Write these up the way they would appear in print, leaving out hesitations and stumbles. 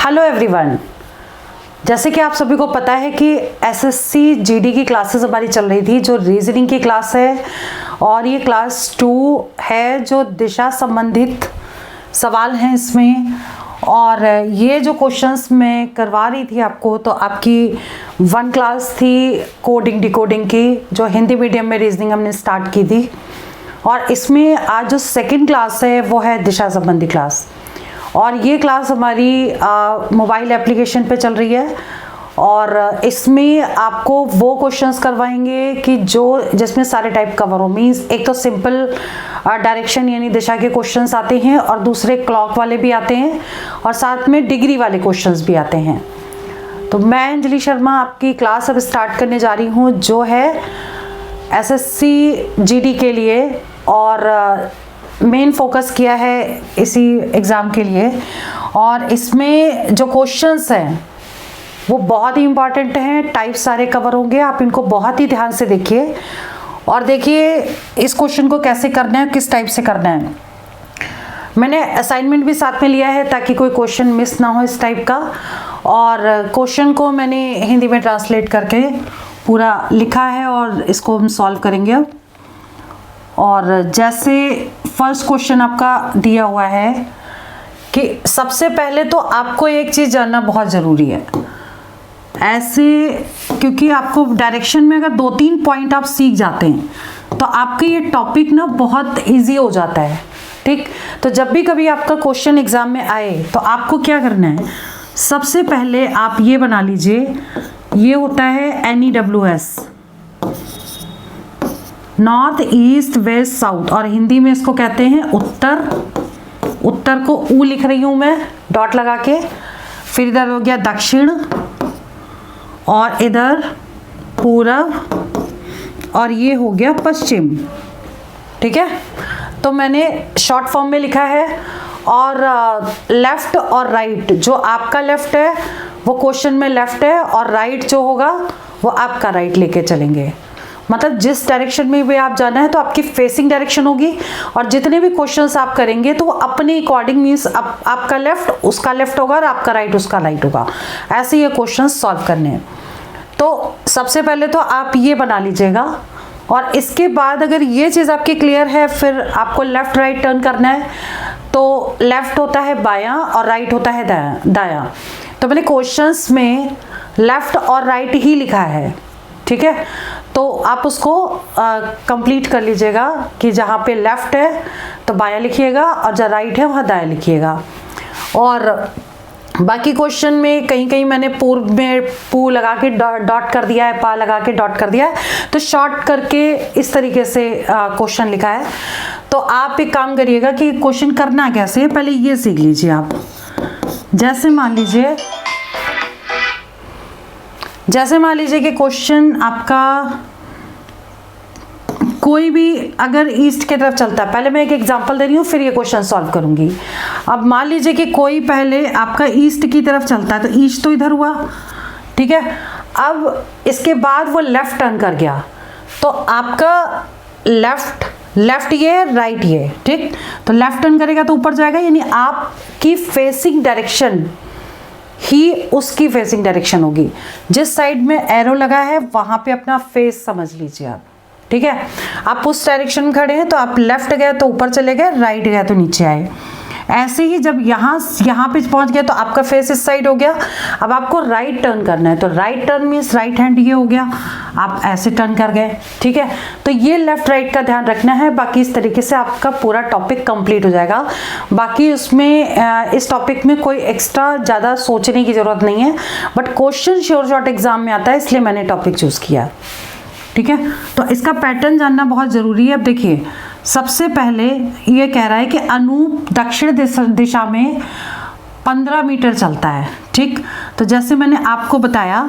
Hello everyone, जैसे कि आप सभी को पता है कि एसएससी जीडी की क्लासेस हमारी चल रही थी, जो रीजनिंग की क्लास है और ये क्लास 2 है जो दिशा संबंधित सवाल हैं इसमें। और ये जो क्वेश्चंस मैं करवा रही थी आपको, तो आपकी 1 क्लास थी कोडिंग डिकोडिंग की, जो हिंदी मीडियम में रीजनिंग हमने स्टार्ट की थी। और इसमें आज जो 2nd क्लास है वो है दिशा संबंधी क्लास, और ये क्लास हमारी मोबाइल एप्लीकेशन पे चल रही है। और इसमें आपको वो क्वेश्चंस करवाएंगे कि जिसमें सारे टाइप कवर हो। मीन्स एक तो सिंपल डायरेक्शन यानी दिशा के क्वेश्चंस आते हैं, और दूसरे क्लॉक वाले भी आते हैं, और साथ में डिग्री वाले क्वेश्चंस भी आते हैं। तो मैं अंजलि शर्मा आपकी क्लास अब स्टार्ट करने जा रही हूँ, जो है एसएससी जीडी के लिए, और मेन फोकस किया है इसी एग्ज़ाम के लिए। और इसमें जो क्वेश्चंस हैं वो बहुत ही इम्पॉर्टेंट हैं, टाइप सारे कवर होंगे, आप इनको बहुत ही ध्यान से देखिए और देखिए इस क्वेश्चन को कैसे करना है, किस टाइप से करना है। मैंने असाइनमेंट भी साथ में लिया है ताकि कोई क्वेश्चन मिस ना हो इस टाइप का। और क्वेश्चन को मैंने हिंदी में ट्रांसलेट करके पूरा लिखा है और इसको हम सॉल्व करेंगे अब। और जैसे फर्स्ट क्वेश्चन आपका दिया हुआ है कि सबसे पहले तो आपको एक चीज़ जानना बहुत ज़रूरी है ऐसे, क्योंकि आपको डायरेक्शन में अगर 2-3 पॉइंट आप सीख जाते हैं तो आपके ये टॉपिक ना बहुत इजी हो जाता है। ठीक, तो जब भी कभी आपका क्वेश्चन एग्जाम में आए तो आपको क्या करना है, सबसे पहले आप ये बना लीजिए, ये होता है NEWS, north east west south, और हिंदी में इसको कहते हैं उत्तर। उत्तर को ऊ लिख रही हूं मैं डॉट लगा के। फिर इधर हो गया दक्षिण, और इधर पूरब, और ये हो गया पश्चिम। ठीक है, तो मैंने शॉर्ट फॉर्म में लिखा है। और लेफ्ट और राइट, जो आपका लेफ्ट है वो क्वेश्चन में लेफ्ट है, और राइट जो होगा वो आपका राइट लेके चलेंगे। मतलब जिस डायरेक्शन में भी आप जाना है तो आपकी फेसिंग डायरेक्शन होगी, और जितने भी क्वेश्चंस आप करेंगे तो वो अपने अकॉर्डिंग, मीन्स आपका लेफ्ट उसका लेफ्ट होगा और आपका राइट उसका राइट होगा। ऐसे ये क्वेश्चंस सॉल्व करने हैं। तो सबसे पहले तो आप ये बना लीजिएगा, और इसके बाद अगर ये चीज़ आपकी क्लियर है, फिर आपको लेफ्ट राइट टर्न करना है। तो लेफ्ट होता है बायां और राइट होता है दायां। तो मैंने क्वेश्चंस में लेफ्ट और राइट ही लिखा है। ठीक है, तो आप उसको कंप्लीट कर लीजिएगा कि जहाँ पे लेफ्ट है तो बायां लिखिएगा, और जहाँ राइट है वहाँ दायां लिखिएगा। और बाकी क्वेश्चन में कहीं कहीं मैंने पूर्व में पू लगा के डॉट कर दिया है, पा लगा के डॉट कर दिया है, तो शॉर्ट करके इस तरीके से क्वेश्चन लिखा है। तो आप एक काम करिएगा कि क्वेश्चन करना कैसे है, पहले ये सीख लीजिए आप। जैसे मान लीजिए कि क्वेश्चन आपका कोई भी अगर ईस्ट की तरफ चलता है, पहले मैं एक एग्जांपल दे रही हूँ फिर ये क्वेश्चन सॉल्व करूंगी। अब मान लीजिए कि कोई पहले आपका ईस्ट की तरफ चलता है, तो ईस्ट तो इधर हुआ। ठीक है, अब इसके बाद वो लेफ्ट टर्न कर गया, तो आपका लेफ्ट ये राइट ये, ठीक, तो लेफ्ट टर्न करेगा तो ऊपर जाएगा, यानी आपकी फेसिंग डायरेक्शन ही उसकी फेसिंग डायरेक्शन होगी। जिस साइड में एरो लगा है वहां पे अपना फेस समझ लीजिए आप। ठीक है, आप उस डायरेक्शन में खड़े हैं तो आप लेफ्ट गए तो ऊपर चले गए, राइट गए तो नीचे आए। ऐसे ही जब यहाँ पे पहुंच गया तो आपका फेस इस साइड हो गया। अब आपको राइट टर्न करना है, तो right turn means right hand ये हो गया, आप ऐसे टर्न कर गए। ठीक है, तो ये लेफ्ट राइट का ध्यान रखना है। बाकी इस तरीके से आपका पूरा टॉपिक कंप्लीट हो जाएगा। बाकी उसमें इस टॉपिक में कोई एक्स्ट्रा ज़्यादा सोचने की ज़रूरत नहीं है, but question sure short exam में आता है, इसलिए मैंने टॉपिक चूज़ किया। ठीक है, तो इसका पैटर्न जानना बहुत ज़रूरी है। अब देखिए, सबसे पहले ये कह रहा है कि अनूप दक्षिण दिशा में 15 मीटर चलता है। ठीक, तो जैसे मैंने आपको बताया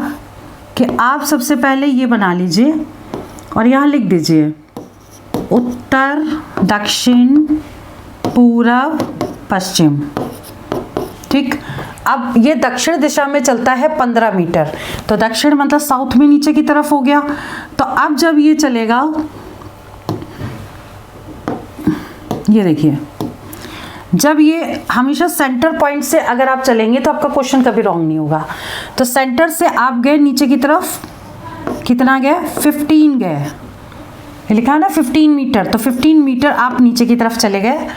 कि आप सबसे पहले ये बना लीजिए और यहाँ लिख दीजिए उत्तर दक्षिण पूरब पश्चिम। ठीक, अब ये दक्षिण दिशा में चलता है 15 मीटर, तो दक्षिण मतलब साउथ में नीचे की तरफ हो गया। तो अब जब ये चलेगा, ये देखिए जब ये हमेशा सेंटर पॉइंट से अगर आप चलेंगे तो आपका क्वेश्चन कभी रॉन्ग नहीं होगा। तो सेंटर से आप गए नीचे की तरफ, कितना गए, 15 गए, लिखा है ना 15 मीटर, तो 15 मीटर आप नीचे की तरफ चले गए।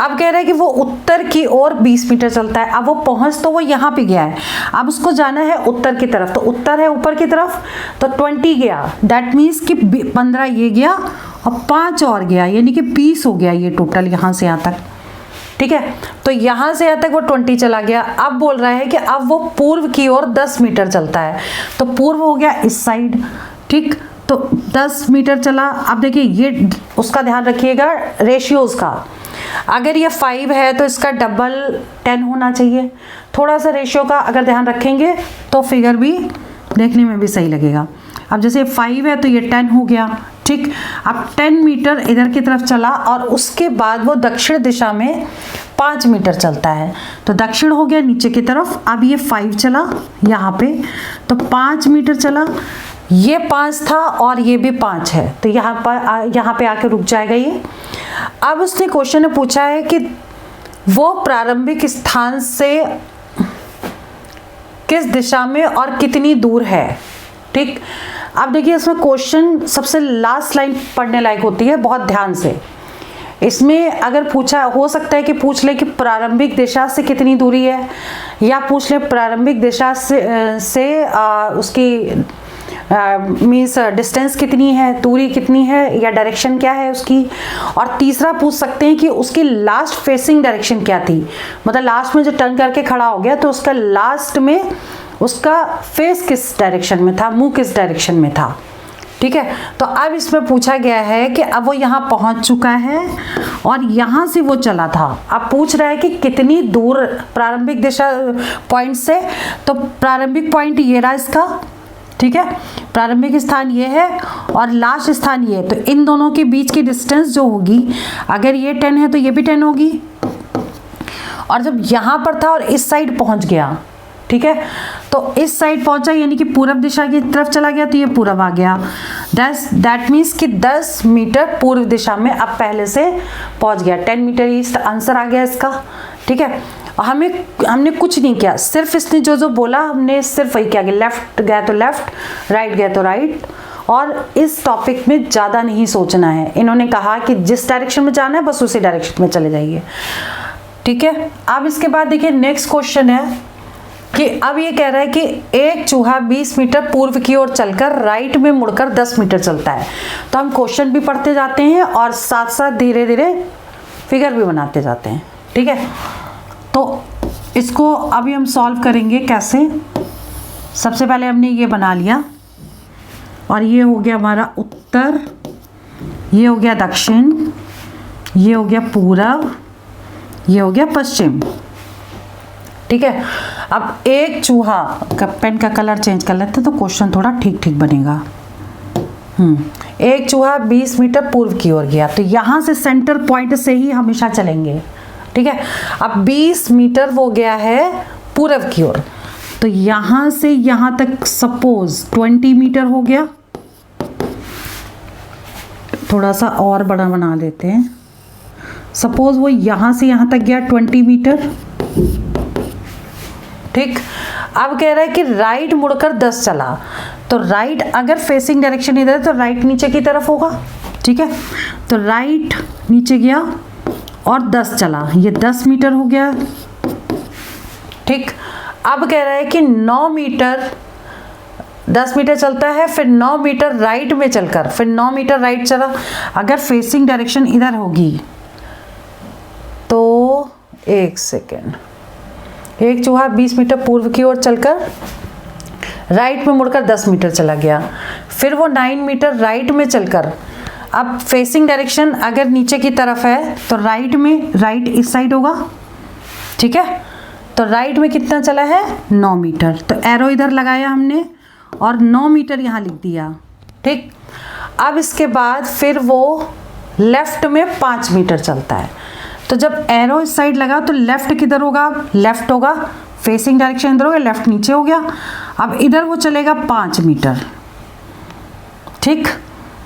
अब कह रहे हैं कि वो उत्तर की ओर 20 मीटर चलता है। अब वो पहुंच तो वो यहाँ पे गया है, अब उसको जाना है उत्तर की तरफ, तो उत्तर है ऊपर की तरफ, तो 20 गया, दैट मीन्स कि 15 ये गया और 5 और गया, यानी कि 20 हो गया ये टोटल यहाँ से यहाँ तक। ठीक है, तो यहाँ से यहाँ तक वो 20 चला गया। अब बोल रहा है कि अब वो पूर्व की ओर 10 मीटर चलता है, तो पूर्व हो गया इस साइड। ठीक, तो 10 मीटर चला। अब देखिए ये उसका ध्यान रखिएगा रेशियोज का, अगर ये 5 है तो इसका डबल 10 होना चाहिए। थोड़ा सा रेशियो का अगर ध्यान रखेंगे तो फिगर भी देखने में भी सही लगेगा। अब जैसे 5 है तो ये 10 हो गया। ठीक, अब 10 मीटर इधर की तरफ चला और उसके बाद वो दक्षिण दिशा में 5 मीटर चलता है, तो दक्षिण हो गया नीचे की तरफ। अब ये 5 चला यहाँ पे, तो 5 मीटर चला, ये 5 था और ये भी 5 है, तो यहाँ पे आके रुक जाएगा ये। अब उसने क्वेश्चन में पूछा है कि वो प्रारंभिक स्थान से किस दिशा में और कितनी दूर है। ठीक, अब देखिए इसमें क्वेश्चन सबसे लास्ट लाइन पढ़ने लायक होती है, बहुत ध्यान से। इसमें अगर पूछा, हो सकता है कि पूछ ले कि प्रारंभिक दिशा से कितनी दूरी है, या पूछ ले प्रारंभिक दिशा से उसकी मीन्स डिस्टेंस कितनी है, दूरी कितनी है, या डायरेक्शन क्या है उसकी। और तीसरा पूछ सकते हैं कि उसकी लास्ट फेसिंग डायरेक्शन क्या थी, मतलब लास्ट में जो टर्न करके खड़ा हो गया तो उसका लास्ट में उसका फेस किस डायरेक्शन में था, मुंह किस डायरेक्शन में था। ठीक है, तो अब इसमें पूछा गया है कि अब वो यहाँ पहुँच चुका है और यहाँ से वो चला था। अब पूछ रहा है कि कितनी दूर प्रारंभिक दिशा पॉइंट से, तो प्रारंभिक पॉइंट ये रहा इसका। ठीक है, प्रारंभिक स्थान ये है और लास्ट स्थान ये है, तो इन दोनों के बीच की डिस्टेंस जो होगी, अगर ये 10 है तो ये भी 10 होगी। और जब यहाँ पर था और इस साइड पहुँच गया, ठीक है, तो इस साइड पहुंचा यानी कि पूर्व दिशा की तरफ चला गया, तो ये पूर्व आ गया। दैट मीन्स कि 10 मीटर पूर्व दिशा में अब पहले से पहुंच गया। 10 मीटर ईस्ट आंसर आ गया इसका। ठीक है, हमने कुछ नहीं किया, सिर्फ इसने जो बोला हमने सिर्फ वही किया कि लेफ्ट गया तो लेफ्ट, राइट गया तो राइट। और इस टॉपिक में ज़्यादा नहीं सोचना है। इन्होंने कहा कि जिस डायरेक्शन में जाना है बस उसी डायरेक्शन में चले जाइए। ठीक है, अब इसके बाद देखिए नेक्स्ट क्वेश्चन है कि अब ये कह रहा है कि एक चूहा 20 मीटर पूर्व की ओर चलकर राइट में मुड़कर 10 मीटर चलता है। तो हम क्वेश्चन भी पढ़ते जाते हैं और साथ साथ धीरे धीरे फिगर भी बनाते जाते हैं। ठीक है, तो इसको अभी हम सॉल्व करेंगे कैसे। सबसे पहले हमने ये बना लिया और ये हो गया हमारा उत्तर, ये हो गया दक्षिण, ये हो गया पूरब, ये हो गया पश्चिम। ठीक है, अब एक चूहा का, पेन का कलर चेंज कर लेते तो क्वेश्चन थोड़ा ठीक ठीक बनेगा। एक चूहा 20 मीटर पूर्व की ओर गया, तो यहाँ से सेंटर पॉइंट से ही हमेशा चलेंगे। ठीक है, अब 20 मीटर वो गया है पूर्व की ओर, तो यहाँ से यहाँ तक सपोज 20 मीटर हो गया। थोड़ा सा और बड़ा बना देते हैं, सपोज वो यहाँ से यहाँ तक गया 20 मीटर। ठीक, अब कह रहा है कि राइट मुड़कर 10 चला, तो राइट अगर फेसिंग डायरेक्शन इधर है तो राइट नीचे की तरफ होगा। ठीक है, तो राइट नीचे गया और 10 चला, ये 10 मीटर हो गया। ठीक, अब कह रहा है कि 9 मीटर 10 मीटर चलता है, फिर 9 मीटर राइट में चलकर फिर 9 मीटर राइट चला। अगर फेसिंग डायरेक्शन इधर होगी तो एक सेकेंड, एक चूहा 20 मीटर पूर्व की ओर चलकर राइट में मुड़कर 10 मीटर चला गया, फिर वो 9 मीटर राइट में चलकर, अब फेसिंग डायरेक्शन अगर नीचे की तरफ है तो राइट में, राइट इस साइड होगा। ठीक है, तो राइट में कितना चला है 9 मीटर, तो एरो इधर लगाया हमने और 9 मीटर यहाँ लिख दिया। ठीक, अब इसके बाद फिर वो लेफ्ट में 5 मीटर चलता है, तो जब एरो इस साइड लगा तो लेफ्ट किधर होगा, लेफ्ट होगा, फेसिंग डायरेक्शन इधर हो गया, लेफ्ट नीचे हो गया। अब इधर वो चलेगा 5 मीटर। ठीक,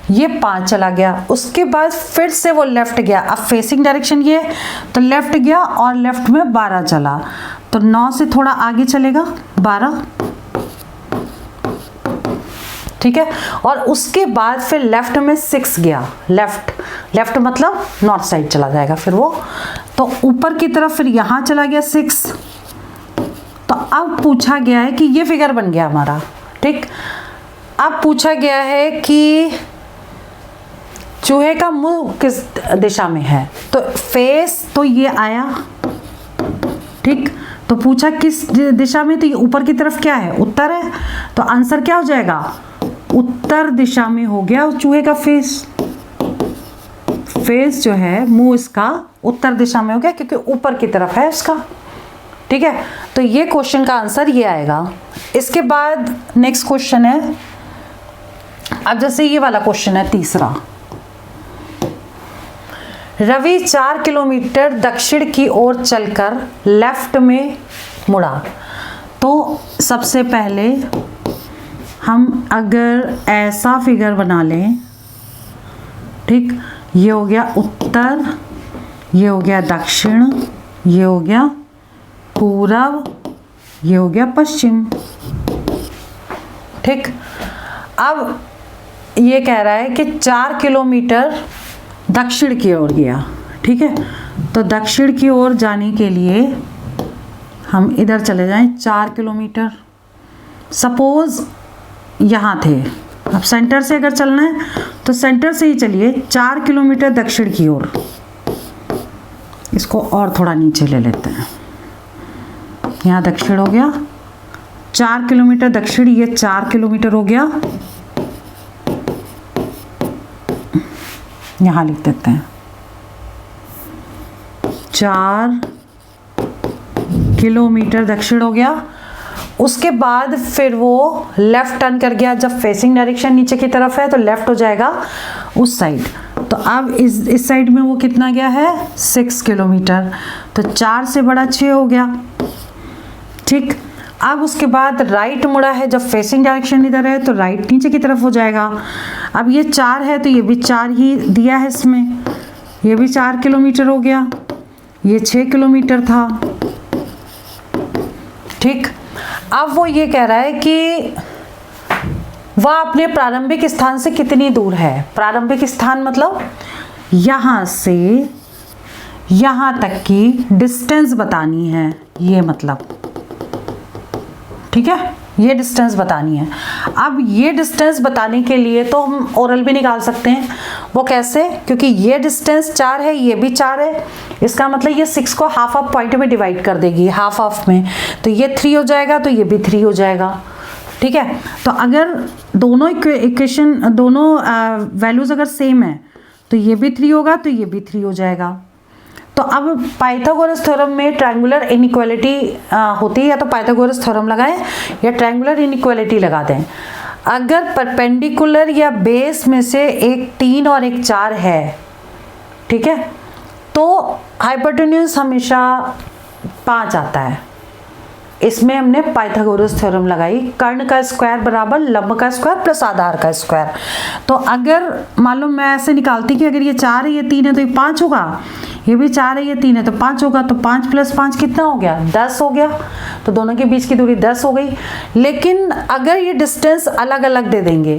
ये 5 चला गया, उसके बाद फिर से वो लेफ्ट गया, अब फेसिंग डायरेक्शन ये तो लेफ्ट गया और लेफ्ट में 12 चला, तो 9 से थोड़ा आगे चलेगा 12, ठीक है। और उसके बाद फिर लेफ्ट में 6 गया, लेफ्ट मतलब नॉर्थ साइड चला जाएगा फिर वो, तो ऊपर की तरफ फिर यहाँ चला गया 6। तो अब पूछा गया है कि ये फिगर बन गया हमारा, ठीक। अब पूछा गया है कि चूहे का मुंह किस दिशा में है, तो फेस तो ये आया, ठीक। तो पूछा किस दिशा में, तो ये ऊपर की तरफ क्या है, उत्तर है, तो आंसर क्या हो जाएगा, उत्तर दिशा में हो गया चूहे का फेस जो है, मुंह इसका उत्तर दिशा में हो गया क्योंकि ऊपर की तरफ है इसका, ठीक है। तो ये क्वेश्चन का आंसर ये आएगा। इसके बाद नेक्स्ट क्वेश्चन है, अब जैसे ये वाला क्वेश्चन है तीसरा, रवि 4 किलोमीटर दक्षिण की ओर चलकर लेफ्ट में मुड़ा। तो सबसे पहले हम अगर ऐसा फिगर बना लें, ठीक, ये हो गया उत्तर, ये हो गया दक्षिण, ये हो गया पूरब, ये हो गया पश्चिम, ठीक। अब ये कह रहा है कि 4 किलोमीटर दक्षिण की ओर गया, ठीक है। तो दक्षिण की ओर जाने के लिए हम इधर चले जाएं, 4 किलोमीटर, सपोज यहाँ थे, अब सेंटर से अगर चलना है तो सेंटर से ही चलिए 4 किलोमीटर दक्षिण की ओर, इसको और थोड़ा नीचे ले लेते हैं, यहाँ दक्षिण हो गया, 4 किलोमीटर दक्षिण, ये 4 किलोमीटर हो गया, यहाँ लिख देते हैं 4 किलोमीटर दक्षिण हो गया। उसके बाद फिर वो लेफ्ट टर्न कर गया, जब फेसिंग डायरेक्शन नीचे की तरफ है तो लेफ्ट हो जाएगा उस साइड। तो अब इस साइड में वो कितना गया है, 6 किलोमीटर, तो 4 से बड़ा 6 हो गया, ठीक। अब उसके बाद राइट मुड़ा है, जब फेसिंग डायरेक्शन इधर है तो राइट नीचे की तरफ हो जाएगा। अब ये 4 है तो ये भी 4 ही दिया है इसमें, ये भी 4 किलोमीटर हो गया, ये 6 किलोमीटर था, ठीक। अब वो ये कह रहा है कि वह अपने प्रारंभिक स्थान से कितनी दूर है। प्रारंभिक स्थान मतलब यहाँ से यहाँ तक की डिस्टेंस बतानी है, ये मतलब, ठीक है, ये डिस्टेंस बतानी है। अब ये डिस्टेंस बताने के लिए तो हम ओरल भी निकाल सकते हैं। वो कैसे, क्योंकि ये डिस्टेंस 4 है, ये भी 4 है, इसका मतलब ये 6 को हाफ ऑफ पॉइंट में डिवाइड कर देगी, हाफ ऑफ में, तो ये 3 हो जाएगा, तो ये भी 3 हो जाएगा, ठीक है। तो अगर दोनों इक्वेशन, दोनों वैल्यूज अगर सेम है तो ये भी 3 होगा, तो ये भी 3 हो जाएगा। तो अब पाइथागोरस थ्योरम में ट्रायंगुलर इनइक्वालिटी होती है, या तो पाइथागोरस थ्योरम लगाएं या ट्रायंगुलर इनइक्वालिटी लगा दें। अगर परपेंडिकुलर या बेस में से एक 3 और एक 4 है, ठीक है, तो हाइपोटेन्यूज हमेशा 5 आता है। इसमें हमने पाइथागोरस थ्योरम लगाई, कर्ण का स्क्वायर बराबर लंब का स्क्वायर प्लस आधार का स्क्वायर। तो अगर मान लो मैं ऐसे निकालती कि अगर ये 4 है, ये 3 है, तो ये 5 होगा, ये भी 4 है, ये 3 है, तो 5 होगा, तो 5 + 5 कितना हो गया, 10 हो गया। तो दोनों के बीच की दूरी 10 हो गई। लेकिन अगर ये डिस्टेंस अलग अलग दे देंगे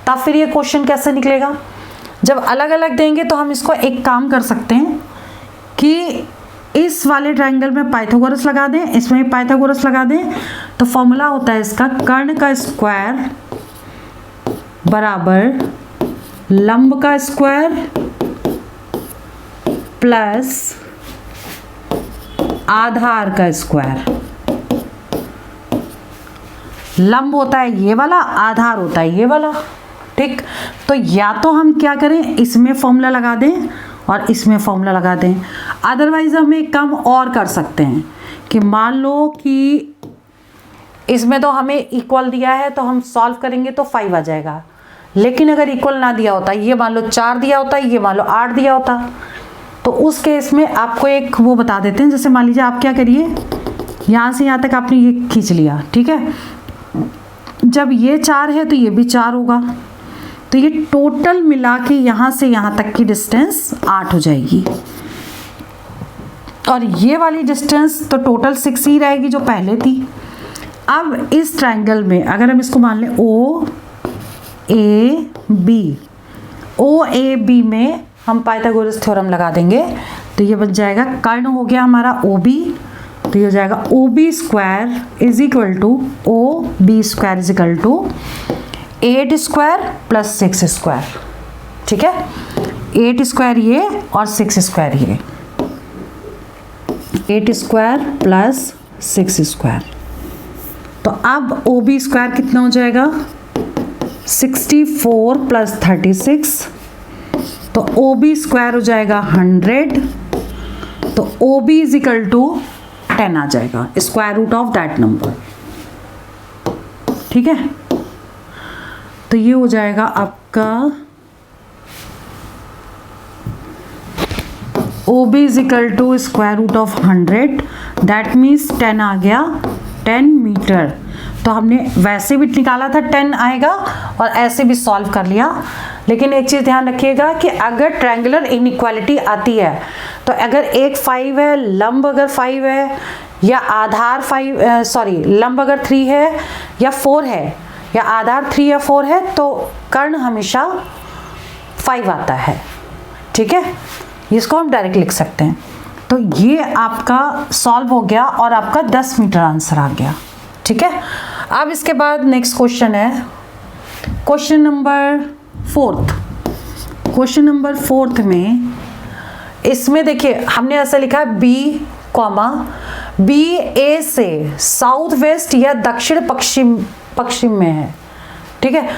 तब फिर ये क्वेश्चन कैसे निकलेगा। जब अलग अलग देंगे तो हम इसको एक काम कर सकते हैं कि इस वाले ट्रायंगल में पाइथागोरस लगा दें, इसमें भी पाइथागोरस लगा दें, तो फॉर्मूला होता है इसका, कर्ण का स्क्वायर बराबर लंब का स्क्वायर प्लस आधार का स्क्वायर। लंब होता है ये वाला, आधार होता है ये वाला, ठीक। तो या तो हम क्या करें, इसमें फॉर्मूला लगा दें और इसमें फॉर्मूला लगा दें। अदरवाइज हम एक काम और कर सकते हैं कि मान लो कि इसमें तो हमें इक्वल दिया है, तो हम सॉल्व करेंगे तो 5 आ जाएगा। लेकिन अगर इक्वल ना दिया होता, ये मान लो 4 दिया होता, ये मान लो 8 दिया होता, तो उस केस में आपको एक वो बता देते हैं। जैसे मान लीजिए आप क्या करिए, यहाँ से यहाँ तक आपने ये खींच लिया, ठीक है। जब ये 4 है तो ये भी 4 होगा, तो तो ये टोटल मिला के यहाँ से यहाँ तक की डिस्टेंस 8 हो जाएगी, और ये वाली डिस्टेंस तो टोटल 6 ही रहेगी जो पहले थी। अब इस ट्रायंगल में अगर हम इसको मान लें ओ ए बी में हम पाइथागोरस थ्योरम लगा देंगे, तो ये बन जाएगा कर्ण हो गया हमारा ओ बी, तो ये हो जाएगा O B square is equal to O B square is equal to 8 square plus 6 square. ठीक है, 8 स्क्वायर ये और 6 स्क्वायर ये, 8 स्क्वायर प्लस 6 स्क्वायर। तो अब ओ बी स्क्वायर कितना हो जाएगा 64 प्लस 36, तो ओ बी स्क्वायर हो जाएगा 100, तो O B is equal to 10 आ जाएगा, square root of that number. ठीक है, तो ये हो जाएगा आपका O B is equal to square root of 100, that means 10 आ गया, 10 मीटर। तो हमने वैसे भी निकाला था 10 आएगा और ऐसे भी सॉल्व कर लिया। लेकिन एक चीज़ ध्यान रखिएगा कि अगर ट्रायंगुलर इनइक्वालिटी आती है तो अगर एक 5 है, लंब अगर 5 है, या आधार 5 सॉरी लंब अगर 3 है या 4 है, या आधार 3 या 4 है, तो कर्ण हमेशा 5 आता है। ठीक है, इसको हम डायरेक्ट लिख सकते हैं। तो ये आपका सॉल्व हो गया और आपका 10 मीटर आंसर आ गया। ठीक है, अब इसके बाद नेक्स्ट क्वेश्चन है क्वेश्चन नंबर 4। क्वेश्चन नंबर 4 में इसमें देखिए हमने ऐसा लिखा है बी ए से साउथ वेस्ट या दक्षिण पश्चिम में है। ठीक है,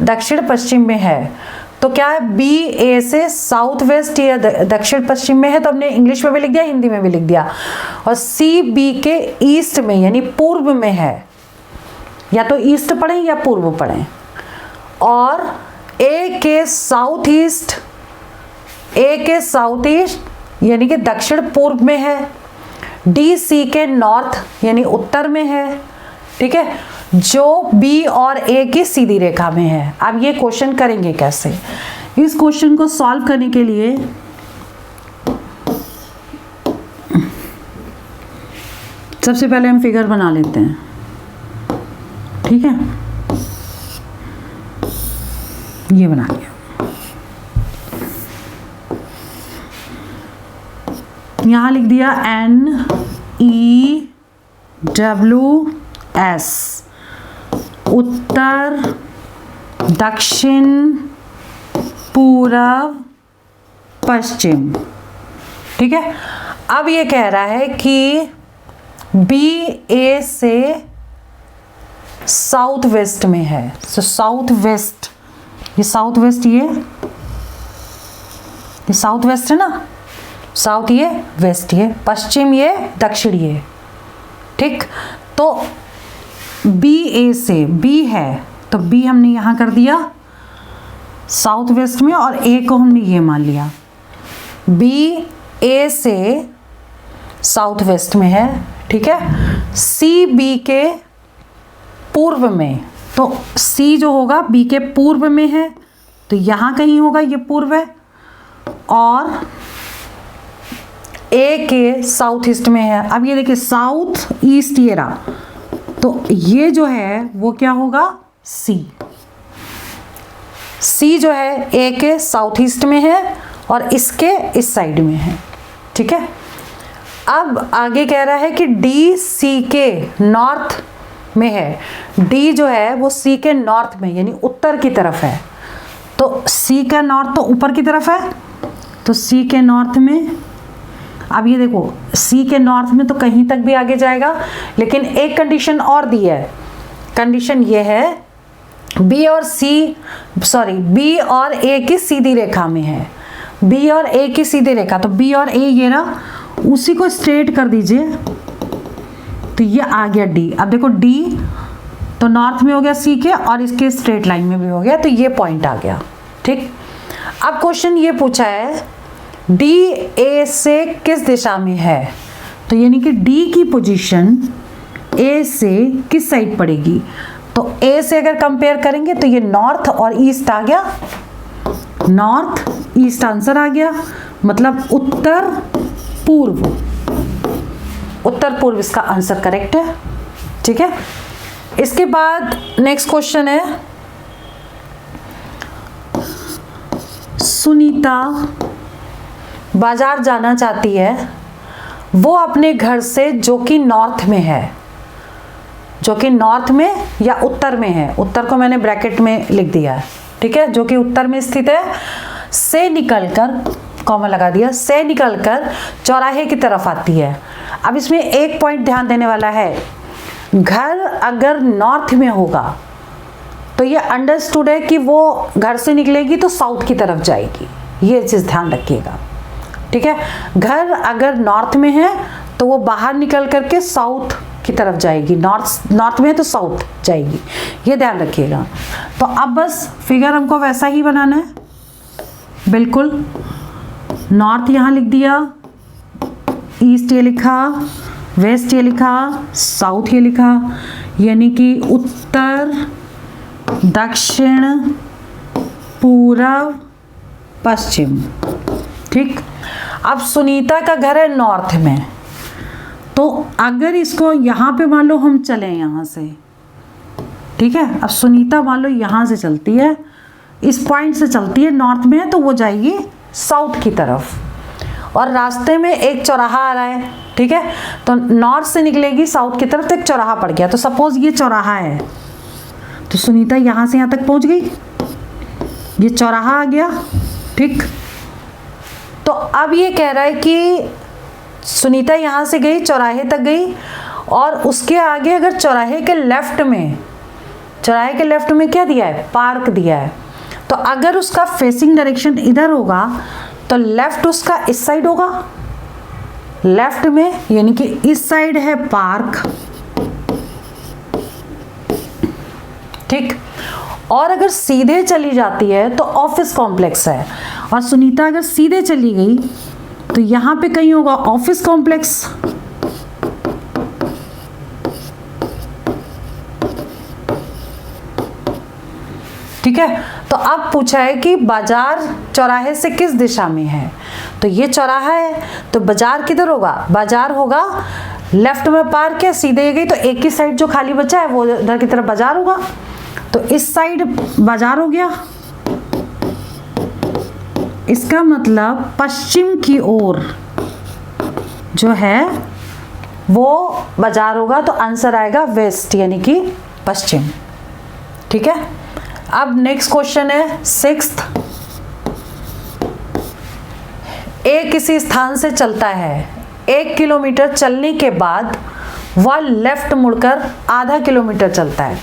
दक्षिण पश्चिम में है, तो क्या है बी ए से साउथ वेस्ट या दक्षिण पश्चिम में है, तो हमने इंग्लिश में भी लिख दिया, हिंदी में भी लिख दिया। और सी बी के ईस्ट में यानी पूर्व में है, या तो ईस्ट पढ़ें या पूर्व पढ़ें। और ए के साउथ ईस्ट यानी कि दक्षिण पूर्व में है। डी सी के नॉर्थ यानी उत्तर में है। ठीक है, जो बी और ए की सीधी रेखा में है। अब ये क्वेश्चन करेंगे कैसे? इस क्वेश्चन को सॉल्व करने के लिए सबसे पहले हम फिगर बना लेते हैं। ठीक है, ये बना लिया। यहां लिख दिया NEWS, उत्तर, दक्षिण, पूर्व, पश्चिम। ठीक है, अब ये कह रहा है कि बी ए से साउथ वेस्ट में है। तो साउथ वेस्ट, ये साउथ वेस्ट, ये साउथ वेस्ट है ना, साउथ ये, वेस्ट ये, पश्चिम ये, दक्षिण ये। ठीक, तो बी ए से, बी है तो बी हमने यहाँ कर दिया साउथ वेस्ट में, और ए को हमने ये मान लिया। बी ए से साउथ वेस्ट में है। ठीक है, सी बी के पूर्व में, तो सी जो होगा बी के पूर्व में है, तो यहाँ कहीं होगा, ये पूर्व है। और ए के साउथ ईस्ट में है। अब ये देखिए साउथ ईस्ट ये रहा, तो ये जो है वो क्या होगा, सी। सी जो है ए के साउथ ईस्ट में है और इसके इस साइड में है। ठीक है, अब आगे कह रहा है कि डी सी के नॉर्थ में है। डी जो है वो सी के नॉर्थ में यानी उत्तर की तरफ है, तो सी का नॉर्थ तो ऊपर की तरफ है, तो सी के नॉर्थ में। अब ये देखो सी के नॉर्थ में तो कहीं तक भी आगे जाएगा, लेकिन एक कंडीशन और दी है। कंडीशन ये है बी और ए की सीधी रेखा में है। बी और ए की सीधी रेखा, तो बी और ए ये रहा, उसी को स्ट्रेट कर दीजिए तो ये आ गया डी। अब देखो डी तो नॉर्थ में हो गया सी के, और इसके स्ट्रेट लाइन में भी हो गया, तो ये पॉइंट आ गया। ठीक, अब क्वेश्चन ये पूछा है डी ए से किस दिशा में है, तो यानी कि डी की पोजीशन ए से किस साइड पड़ेगी। तो ए से अगर कंपेयर करेंगे तो ये नॉर्थ और ईस्ट आ गया, नॉर्थ ईस्ट आंसर आ गया, मतलब उत्तर पूर्व, उत्तर पूर्व इसका आंसर करेक्ट है। ठीक है, इसके बाद नेक्स्ट क्वेश्चन है, सुनीता बाजार जाना चाहती है, वो अपने घर से जो कि नॉर्थ में है, जो कि नॉर्थ में या उत्तर में है, उत्तर को मैंने ब्रैकेट में लिख दिया है, ठीक है, जो कि उत्तर में स्थित है, से निकलकर, कॉमा लगा दिया, से निकलकर चौराहे की तरफ आती है। अब इसमें एक पॉइंट ध्यान देने वाला है, घर अगर नॉर्थ में होगा तो ये अंडरस्टूड है कि वो घर से निकलेगी तो साउथ की तरफ जाएगी, ये चीज़ ध्यान रखिएगा। ठीक है, घर अगर नॉर्थ में है तो वो बाहर निकल करके साउथ की तरफ जाएगी, नॉर्थ में है तो साउथ जाएगी, ये ध्यान रखिएगा। तो अब बस फिगर हमको वैसा ही बनाना है, बिल्कुल नॉर्थ यहाँ लिख दिया, ईस्ट ये लिखा, वेस्ट ये लिखा, साउथ ये लिखा, यानी कि उत्तर, दक्षिण, पूर्व, पश्चिम। ठीक, अब सुनीता का घर है नॉर्थ में, तो अगर इसको यहाँ पे मान लो हम चलें यहाँ से, ठीक है, अब सुनीता मान लो यहाँ से चलती है, इस पॉइंट से चलती है, नॉर्थ में है तो वो जाएगी साउथ की तरफ, और रास्ते में एक चौराहा आ रहा है, ठीक है, तो नॉर्थ से निकलेगी साउथ की तरफ तो एक चौराहा पड़ गया, तो सपोज ये चौराहा है, तो सुनीता यहाँ से यहाँ तक पहुँच गई, ये चौराहा आ गया। ठीक, तो अब ये कह रहा है कि सुनीता यहाँ से गई, चौराहे तक गई, और उसके आगे अगर चौराहे के लेफ्ट में, चौराहे के लेफ्ट में क्या दिया है, पार्क दिया है, तो अगर उसका फेसिंग डायरेक्शन इधर होगा तो लेफ्ट उसका इस साइड होगा, लेफ्ट में यानी कि इस साइड है पार्क। ठीक, और अगर सीधे चली जाती है तो ऑफिस कॉम्प्लेक्स है, और सुनीता अगर सीधे चली गई तो यहां पे कहीं होगा ऑफिस कॉम्प्लेक्स। ठीक है, तो अब पूछा है कि बाजार चौराहे से किस दिशा में है, तो ये चौराहा है, तो बाजार किधर होगा, बाजार होगा लेफ्ट में, पार्क है, सीधे गई तो एक ही साइड जो खाली बचा है वो इधर की तरफ बाजार होगा, तो इस साइड बाजार हो गया, इसका मतलब पश्चिम की ओर जो है वो बाजार होगा, तो आंसर आएगा वेस्ट यानी कि पश्चिम। ठीक है, अब नेक्स्ट क्वेश्चन है सिक्स्थ, ए किसी स्थान से चलता है, 1 किलोमीटर चलने के बाद वह लेफ्ट मुड़कर आधा किलोमीटर चलता है।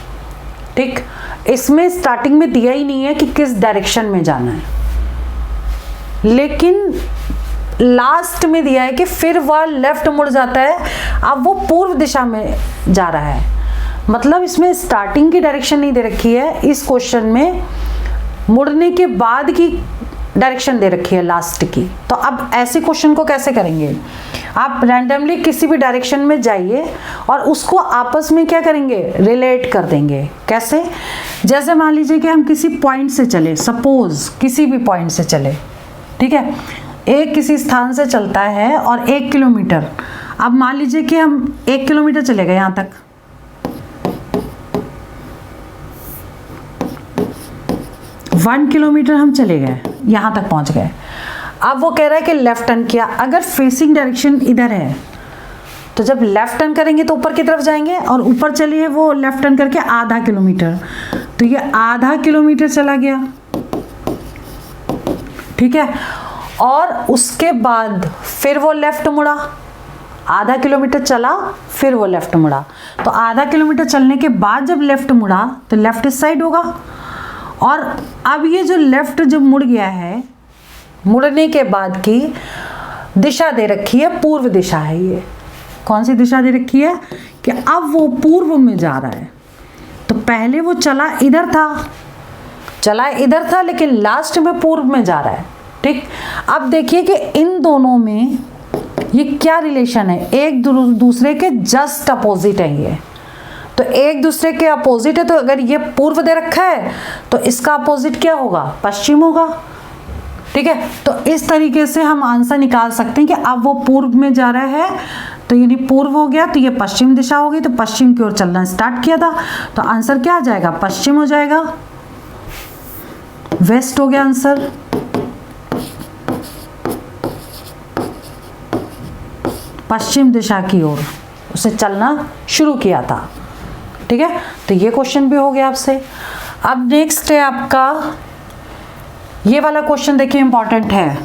ठीक, इसमें स्टार्टिंग में दिया ही नहीं है कि किस डायरेक्शन में जाना है, लेकिन लास्ट में दिया है कि फिर वह लेफ्ट मुड़ जाता है, अब वो पूर्व दिशा में जा रहा है, मतलब इसमें स्टार्टिंग की डायरेक्शन नहीं दे रखी है, इस क्वेश्चन में मुड़ने के बाद की डायरेक्शन दे रखी है लास्ट की। तो अब ऐसे क्वेश्चन को कैसे करेंगे, आप रैंडमली किसी भी डायरेक्शन में जाइए और उसको आपस में क्या करेंगे, रिलेट कर देंगे। कैसे, जैसे मान लीजिए कि हम किसी पॉइंट से चले, सपोज किसी भी पॉइंट से चले, ठीक है, एक किसी स्थान से चलता है और 1 किलोमीटर, अब मान लीजिए कि हम 1 किलोमीटर चले गए, यहाँ तक 1 किलोमीटर हम चले गए, यहाँ तक पहुँच गए। अब वो कह रहा है कि लेफ्ट टर्न किया, अगर फेसिंग डायरेक्शन इधर है तो जब लेफ्ट टर्न करेंगे तो ऊपर की तरफ जाएंगे, और ऊपर चलिए वो लेफ्ट टर्न करके आधा किलोमीटर, तो ये आधा किलोमीटर चला गया। ठीक है, और उसके बाद फिर वो लेफ्ट मुड़ा, आधा किलोमीटर चला फिर वो लेफ्ट मुड़ा, तो आधा किलोमीटर चलने के बाद जब लेफ्ट मुड़ा तो लेफ्ट इस साइड होगा, और अब ये जो लेफ्ट जब मुड़ गया है, मुड़ने के बाद की दिशा दे रखी है पूर्व दिशा है। ये कौन सी दिशा दे रखी है कि अब वो पूर्व में जा रहा है, तो पहले वो चला इधर था लेकिन लास्ट में पूर्व में जा रहा है। ठीक, अब देखिए कि इन दोनों में ये क्या रिलेशन है, एक दूसरे के जस्ट अपोजिट है ये, तो एक दूसरे के अपोजिट है, तो अगर ये पूर्व दे रखा है तो इसका अपोजिट क्या होगा, पश्चिम होगा। ठीक है, तो इस तरीके से हम आंसर निकाल सकते हैं कि अब वो पूर्व में जा रहा है, तो यानी पूर्व हो गया तो ये पश्चिम दिशा होगी, तो पश्चिम की ओर चलना स्टार्ट किया था, तो आंसर क्या आ जाएगा, पश्चिम हो जाएगा, वेस्ट हो गया आंसर। पश्चिम दिशा की ओर उसे चलना शुरू किया था। ठीक है, तो ये क्वेश्चन भी हो गया आपसे। अब नेक्स्ट है आपका ये वाला क्वेश्चन, देखिए इंपॉर्टेंट है,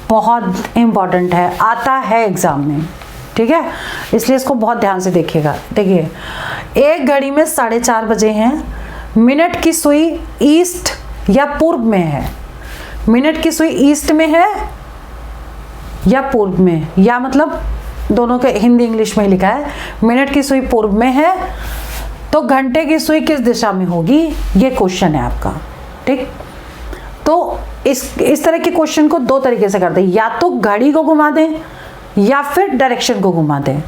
बहुत इंपॉर्टेंट है, आता है एग्जाम में। ठीक है, इसलिए इसको बहुत ध्यान से देखिएगा। देखिए, एक घड़ी में 4:30 बजे हैं, मिनट की सुई ईस्ट या पूर्व में है, मिनट की सुई ईस्ट में है या पूर्व में, या मतलब दोनों के हिंदी इंग्लिश में लिखा है, मिनट की सुई पूर्व में है तो घंटे की सुई किस दिशा में होगी, ये क्वेश्चन है आपका। ठीक, तो इस तरह के क्वेश्चन को दो तरीके से करते हैं, या तो घड़ी को घुमा दें या फिर डायरेक्शन को घुमा दें,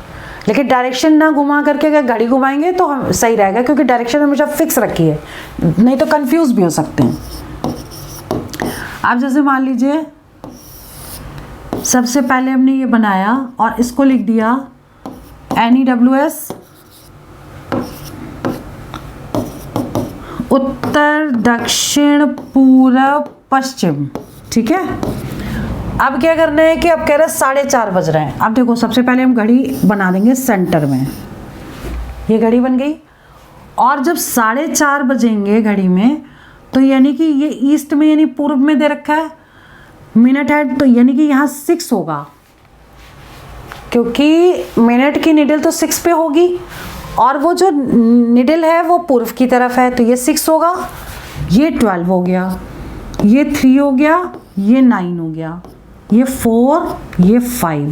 लेकिन डायरेक्शन ना घुमा करके अगर घड़ी घुमाएंगे तो हम सही रहेगा, क्योंकि डायरेक्शन हमेशा फिक्स रखी है, नहीं तो कंफ्यूज भी हो सकते हैं। आप जैसे मान लीजिए सबसे पहले हमने ये बनाया और इसको लिख दिया NEWS, उत्तर दक्षिण पूरब पश्चिम। ठीक है, अब क्या करना है कि अब कह रहे हैं 4:30 बज रहे हैं। अब देखो, सबसे पहले हम घड़ी बना देंगे सेंटर में, ये घड़ी बन गई, और जब 4:30 बजेंगे घड़ी में, तो यानी कि ये ईस्ट में यानी पूर्व में दे रखा है मिनट हैंड, तो यानी कि यहाँ 6 होगा, क्योंकि मिनट की निडल तो 6 पे होगी और वो जो निडल है वो पूर्व की तरफ है, तो ये 6 होगा, ये 12 हो गया, ये 3 हो गया, ये 9 हो गया, ये 4, ये 5।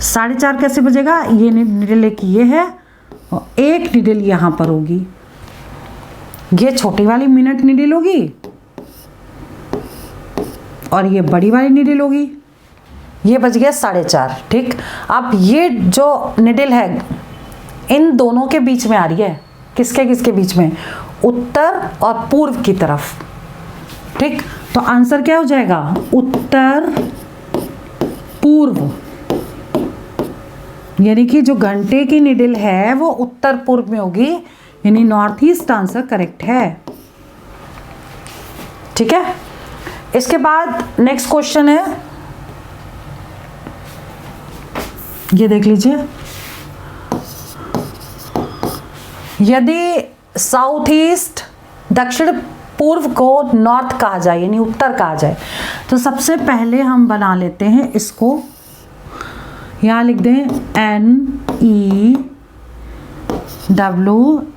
4:30 कैसे बजेगा, ये निडल एक ये है और एक निडल यहाँ पर होगी, ये छोटी वाली मिनट निडल होगी और ये बड़ी वाली निडल होगी, ये बज गया 4:30। ठीक, अब ये जो निडल है इन दोनों के बीच में आ रही है, किसके किसके बीच में, उत्तर और पूर्व की तरफ। ठीक, तो आंसर क्या हो जाएगा, उत्तर पूर्व, यानी कि जो घंटे की निडल है वो उत्तर पूर्व में होगी, यानी नॉर्थ ईस्ट आंसर करेक्ट है। ठीक है, इसके बाद नेक्स्ट क्वेश्चन है, ये देख लीजिए, यदि साउथ ईस्ट दक्षिण पूर्व को नॉर्थ कहा जाए यानी उत्तर कहा जाए, तो सबसे पहले हम बना लेते हैं इसको, यहाँ लिख दें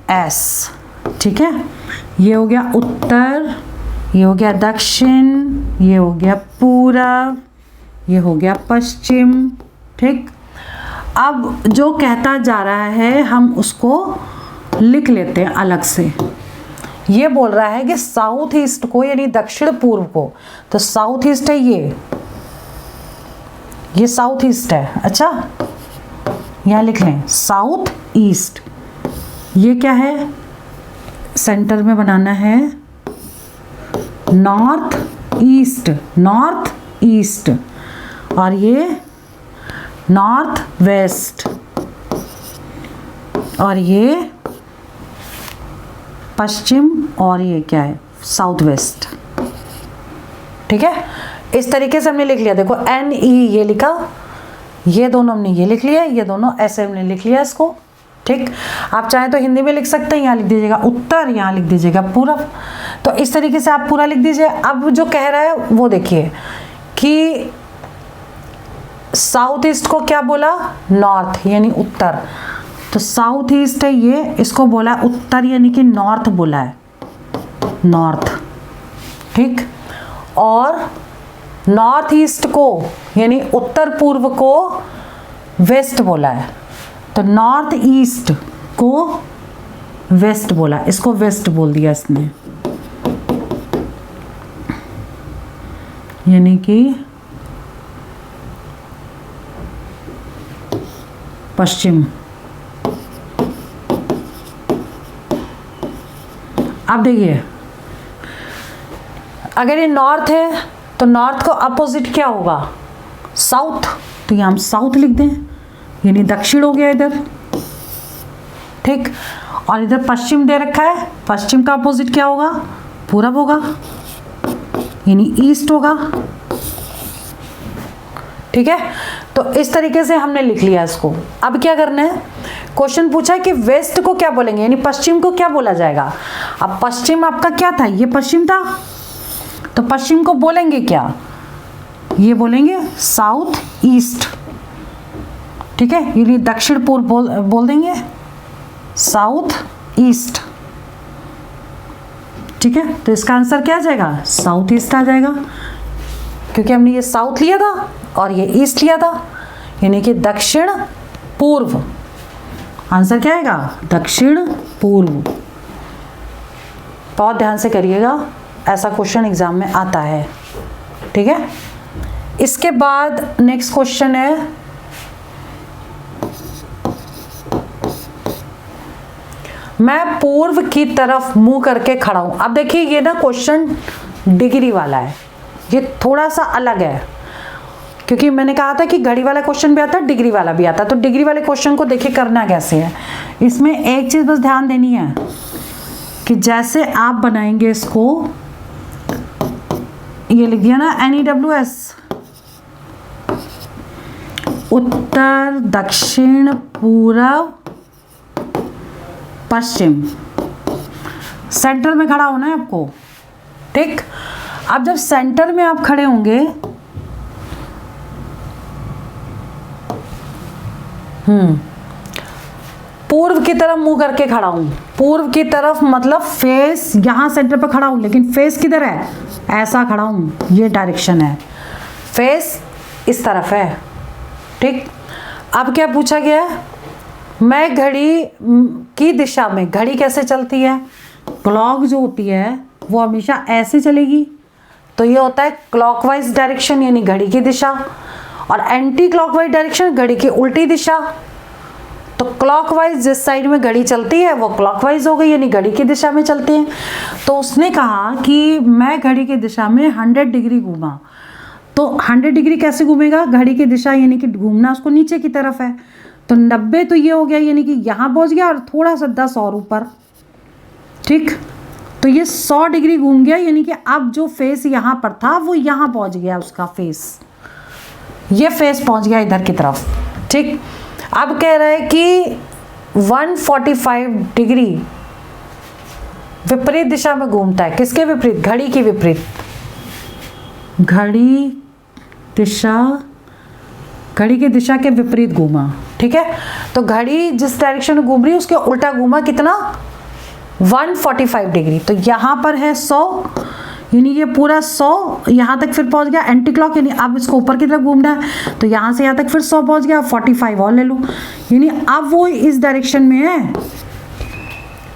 NEWS। ठीक है, ये हो गया उत्तर, ये हो गया दक्षिण, ये हो गया पूरब, ये हो गया पश्चिम। ठीक, अब जो कहता जा रहा है हम उसको लिख लेते हैं अलग से। ये बोल रहा है कि साउथ ईस्ट को यानी दक्षिण पूर्व को, तो साउथ ईस्ट है ये साउथ ईस्ट है। अच्छा, यहाँ लिख लें साउथ ईस्ट, ये क्या है, सेंटर में बनाना है नॉर्थ ईस्ट, और ये नॉर्थ वेस्ट, और ये पश्चिम, और ये क्या है, साउथ वेस्ट। ठीक है, इस तरीके से हमने लिख लिया। देखो NE ये लिखा, ये दोनों हमने ये लिख लिया, ये दोनों ऐसे हमने लिख लिया इसको। ठीक, आप चाहें तो हिंदी में लिख सकते हैं, यहाँ लिख दीजिएगा उत्तर, यहाँ लिख दीजिएगा पूरब, तो इस तरीके से आप पूरा लिख दीजिए। अब जो कह रहा है वो देखिए कि साउथ ईस्ट को क्या बोला, नॉर्थ यानी उत्तर, तो साउथ ईस्ट है ये, इसको बोला उत्तर यानी कि नॉर्थ बोला है, नॉर्थ। ठीक, और नॉर्थ ईस्ट को यानी उत्तर पूर्व को वेस्ट बोला है, तो नॉर्थ ईस्ट को वेस्ट बोला, इसको वेस्ट बोल दिया इसने, यानी कि पश्चिम। अब देखिए, अगर ये नॉर्थ है तो नॉर्थ को अपोजिट क्या होगा, साउथ, तो यहाँ हम साउथ लिख दें, यानी दक्षिण हो गया इधर, ठीक। और इधर पश्चिम दे रखा है, पश्चिम का अपोजिट क्या होगा, पूरब होगा, यानी ईस्ट होगा, ठीक है। तो इस तरीके से हमने लिख लिया इसको। अब क्या करना है, क्वेश्चन पूछा है कि वेस्ट को क्या बोलेंगे, यानी पश्चिम को क्या बोला जाएगा। अब पश्चिम आपका क्या था, ये पश्चिम था, तो पश्चिम को बोलेंगे क्या, ये बोलेंगे साउथ ईस्ट, ठीक है, यानी दक्षिण पूर्व बोल देंगे, साउथ ईस्ट, ठीक है। तो इसका आंसर क्या आ जाएगा, साउथ ईस्ट आ जाएगा, क्योंकि हमने ये साउथ लिया था और ये ईस्ट लिया था, यानी कि दक्षिण पूर्व। आंसर क्या आएगा, दक्षिण पूर्व। बहुत ध्यान से करिएगा, ऐसा क्वेश्चन एग्जाम में आता है, ठीक है। इसके बाद नेक्स्ट क्वेश्चन है, मैं पूर्व की तरफ मुंह करके खड़ा हूं। अब देखिए ये ना क्वेश्चन डिग्री वाला है, ये थोड़ा सा अलग है, क्योंकि मैंने कहा था कि घड़ी वाला क्वेश्चन भी आता है, डिग्री वाला भी आता है। तो डिग्री वाले क्वेश्चन को देखिए करना कैसे है। इसमें एक चीज बस ध्यान देनी है कि जैसे आप बनाएंगे इसको, ये लिख दिया ना NEWS, उत्तर दक्षिण पूर्व पश्चिम, सेंटर में खड़ा होना है आपको, ठीक। अब जब सेंटर में आप खड़े होंगे, पूर्व की तरफ मुंह करके खड़ा हूं, पूर्व की तरफ मतलब फेस, यहां सेंटर पर खड़ा हूं, लेकिन फेस किधर है, ऐसा खड़ा हूं, ये डायरेक्शन है, फेस इस तरफ है, ठीक। अब क्या पूछा गया है, मैं घड़ी की दिशा में, घड़ी कैसे चलती है, क्लॉक जो होती है वो हमेशा ऐसे चलेगी, तो ये होता है क्लॉकवाइज डायरेक्शन, यानी घड़ी की दिशा, और एंटी क्लॉकवाइज डायरेक्शन, घड़ी की उल्टी दिशा। तो क्लॉकवाइज जिस साइड में घड़ी चलती है वो क्लॉकवाइज हो गई, यानी घड़ी की दिशा में चलते हैं। तो उसने कहा कि मैं घड़ी की दिशा में 100 डिग्री घूमा, तो 100 डिग्री कैसे घूमेगा, घड़ी की दिशा यानी कि घूमना उसको नीचे की तरफ है, तो 90 तो ये हो गया, यानी कि यहाँ पहुँच गया और थोड़ा सा 10 और ऊपर, ठीक। तो ये 100 डिग्री घूम गया, यानी कि अब जो फेस यहाँ पर था वो यहाँ पहुँच गया, उसका फेस, ये फेस पहुँच गया इधर की तरफ, ठीक। अब कह रहा है कि 145 डिग्री विपरीत दिशा में घूमता है, किसके विपरीत, घड़ी की विपरीत, घड़ी की दिशा के विपरीत घूमा, ठीक है। तो घड़ी जिस डायरेक्शन में घूम रही है उसके उल्टा घूमा, कितना, 145 डिग्री। तो यहाँ पर है 100, यानी ये पूरा 100 यहाँ तक फिर पहुँच गया एंटी क्लॉक, यानी अब इसको ऊपर की तरफ घूमना है, तो यहाँ से यहाँ तक फिर 100 पहुँच गया, 45 और ले लो, यानी अब वो इस डायरेक्शन में है,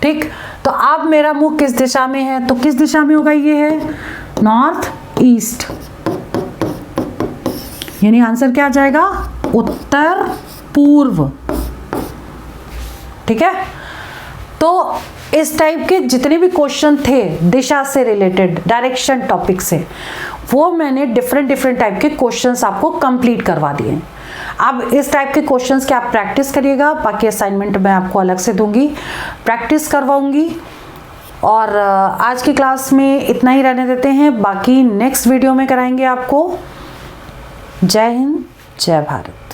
ठीक। तो अब मेरा मुंह किस दिशा में है, तो किस दिशा में होगा, ये है नॉर्थ ईस्ट, यानी आंसर क्या आ जाएगा, उत्तर पूर्व, ठीक है। तो इस टाइप के जितने भी क्वेश्चन थे दिशा से रिलेटेड, डायरेक्शन टॉपिक से, वो मैंने डिफरेंट टाइप के क्वेश्चंस आपको कंप्लीट करवा दिए। अब इस टाइप के क्वेश्चंस की आप प्रैक्टिस करिएगा, बाकी असाइनमेंट मैं आपको अलग से दूंगी, प्रैक्टिस करवाऊंगी। और आज की क्लास में इतना ही रहने देते हैं, बाकी नेक्स्ट वीडियो में कराएंगे आपको। जय हिंद, जय भारत।